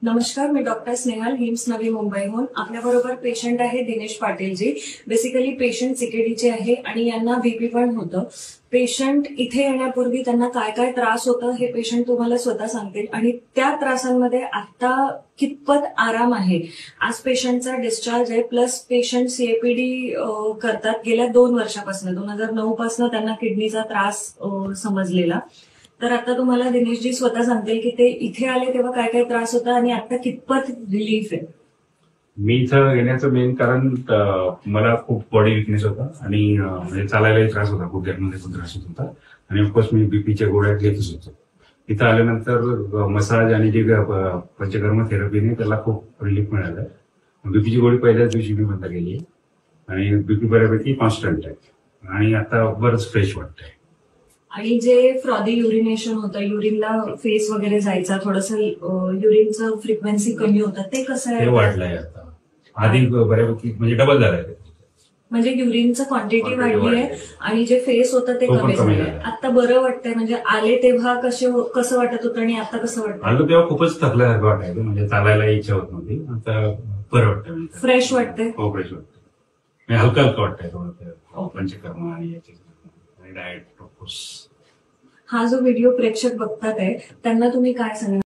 नमस्कार, मी doctor Snehal hymns नवी मुंबईहून आपल्याबरोबर पेशंट आहे दिनेश पाटीलजी। बेसिकली पेशंट सीकेडीचे आहे आणि यांना बीपी पण होतं। पेशंट इथे येण्यापूर्वी त्यांना काय काय त्रास होतं हे पेशंट तुम्हाला स्वतः सांगतील आणि त्या त्रासांमध्ये आता कितपत आराम आहे। आज पेशंटचा डिस्चार्ज आहे, प्लस पेशंट सीएपीडी करतात गेल्या 2 वर्षापासून। 2009 पासून त्यांना किडनीचा त्रास समजलेला। तर आता तुम्हाला दिनेशजी स्वतः सांगतील की ते इथे आले तेव्हा काय काय त्रास होता आणि आता कितपत रिलीफ आहे। मी इथं येण्याचं मेन कारण मला खूप बॉडी विकनेस होता आणि म्हणजे चालायलाही त्रास होता, गुडघ्यांमध्ये पण त्रास होत होता आणि ऑफकोर्स मी बीपीच्या गोळ्या घेतच होतो। इथं आल्यानंतर मसाज आणि जे पंचकर्म थेरपीने त्याला खूप रिलीफ मिळालं। बीपीची गोळी पहिल्याच दिवशी मी बंद केली आणि बीपी बऱ्यापैकी कॉन्स्टंट आहे आणि आता बरंच फ्रेश वाटतंय। आणि जे फ्रॉदी युरिनेशन होतं, युरिनला फेस वगैरे जायचा, थोडंसं युरिनचं फ्रिक्वेन्सी कमी होतं, ते कसं आहे? ते वाढलंय आता, आधी बऱ्यापैकी म्हणजे डबल झालंय। म्हणजे युरिनचं क्वांटिटी वाढली आहे आणि जे फेस होतं ते कमी झालंय। आता बरं वाटतंय, म्हणजे आले तेव्हा कसं वाटत होतं आणि आता कसं वाटतं? आलो तेव्हा खूपच थकल्यासारखं वाटायचं, म्हणजे चालायला इच्छा होत नव्हती। आता बरं वाटतं, फ्रेश वाटतंय। हो, फ्रेश वाटतंय, हलका हलका वाटतंय थोडं पंचकर्म आणि याचे डाएट ऑफकोर्स। हा जो व्हिडिओ प्रेक्षक बघतात आहे त्यांना तुम्ही काय सांगणार?